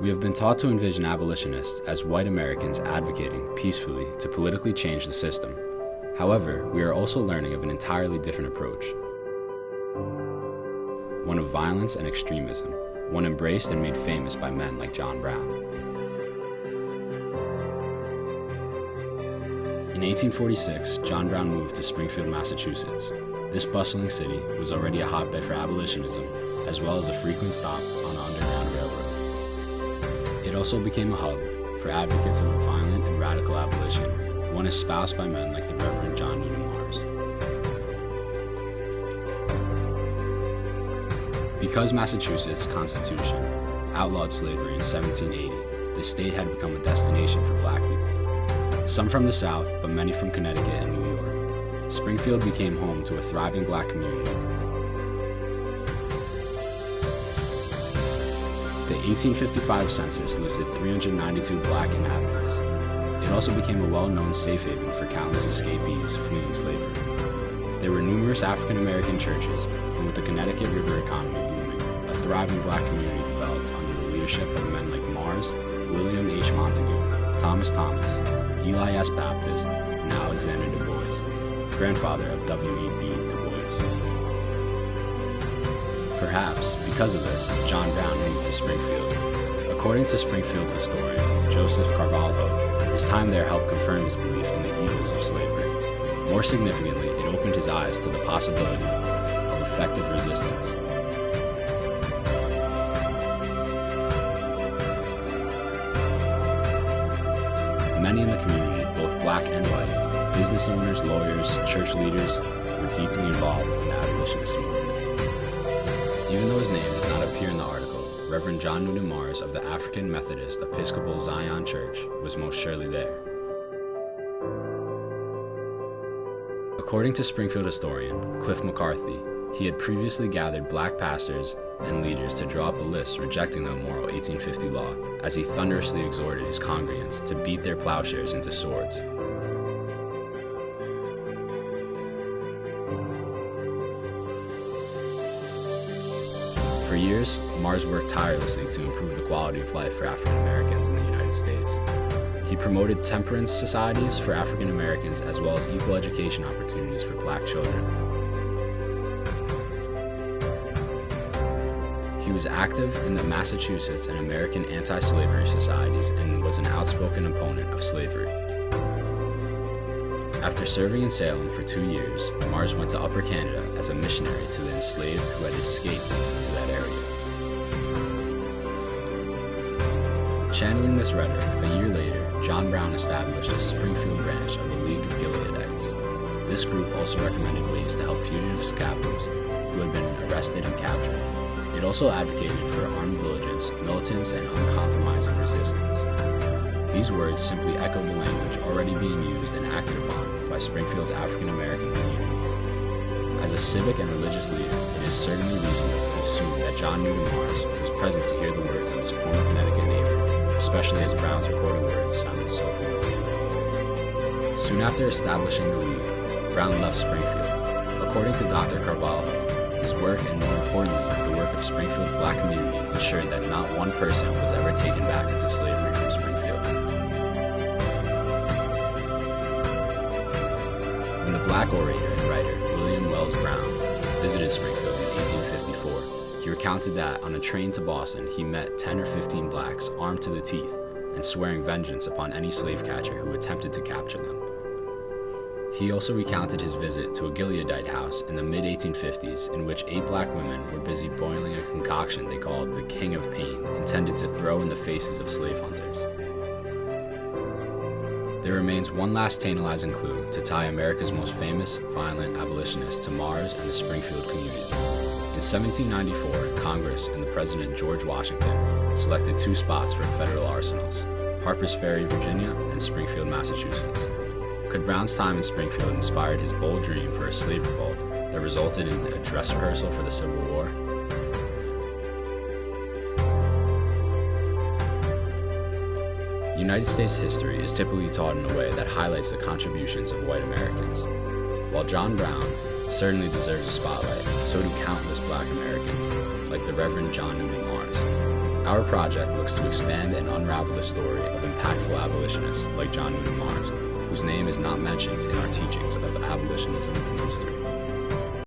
We have been taught to envision abolitionists as white Americans advocating peacefully to politically change the system. However, we are also learning of an entirely different approach. One of violence and extremism, one embraced and made famous by men like John Brown. In 1846, John Brown moved to Springfield, Massachusetts. This bustling city was already a hotbed for abolitionism, as well as a frequent stop on the Underground Railroad. It also became a hub for advocates of a violent and radical abolition, one espoused by men like the Reverend John Newton Mars. Because Massachusetts' Constitution outlawed slavery in 1780, the state had become a destination for black people. Some from the South, but many from Connecticut and New York. Springfield became home to a thriving black community. The 1855 census listed 392 black inhabitants. It also became a well-known safe haven for countless escapees fleeing slavery. There were numerous African American churches, and with the Connecticut River economy booming, a thriving black community developed under the leadership of men like Mars, William H. Montague, Thomas, Eli S. Baptist, and Alexander Du Bois, grandfather of W.E.B. Du Bois. Perhaps, because of this, John Brown moved to Springfield. According to Springfield historian Joseph Carvalho, his time there helped confirm his belief in the evils of slavery. More significantly, it opened his eyes to the possibility of effective resistance. Many in the community, both black and white, business owners, lawyers, church leaders, were deeply involved in the abolitionist movement. Even though his name does not appear in the article, Reverend John Newton Mars of the African Methodist Episcopal Zion Church was most surely there. According to Springfield historian Cliff McCarthy, he had previously gathered black pastors and leaders to draw up a list rejecting the immoral 1850 law, as he thunderously exhorted his congregants to beat their plowshares into swords. For years, Mars worked tirelessly to improve the quality of life for African Americans in the United States. He promoted temperance societies for African Americans as well as equal education opportunities for black children. He was active in the Massachusetts and American anti-slavery societies and was an outspoken opponent of slavery. After serving in Salem for 2 years, Mars went to Upper Canada as a missionary to the enslaved who had escaped to that area. Channeling this rhetoric, a year later, John Brown established a Springfield branch of the League of Gileadites. This group also recommended ways to help fugitive captives who had been arrested and captured. It also advocated for armed vigilance, militants, and uncompromising resistance. These words simply echoed the language already being used and acted upon by Springfield's African American community. As a civic and religious leader, it is certainly reasonable to assume that John Newton Mars was present to hear the words of his former Connecticut neighbor, especially as Brown's recorded words sounded so familiar. Soon after establishing the League, Brown left Springfield. According to Dr. Carvalho, his work, and more importantly, the work of Springfield's black community, ensured that not one person was ever taken back into slavery from Springfield. When the black orator and writer William Wells Brown visited Springfield in 1854, he recounted that on a train to Boston, he met 10 or 15 blacks armed to the teeth and swearing vengeance upon any slave catcher who attempted to capture them. He also recounted his visit to a Gileadite house in the mid-1850s in which 8 black women were busy boiling a concoction they called the King of Pain, intended to throw in the faces of slave hunters. There remains one last tantalizing clue to tie America's most famous, violent abolitionist to Mars and the Springfield community. In 1794, Congress and the President George Washington selected 2 spots for federal arsenals, Harper's Ferry, Virginia, and Springfield, Massachusetts. Could Brown's time in Springfield inspired his bold dream for a slave revolt that resulted in a dress rehearsal for the Civil War? United States history is typically taught in a way that highlights the contributions of white Americans. While John Brown certainly deserves a spotlight, so do countless black Americans, like the Reverend John Newton Mars. Our project looks to expand and unravel the story of impactful abolitionists like John Newton Mars, whose name is not mentioned in our teachings of abolitionism in history.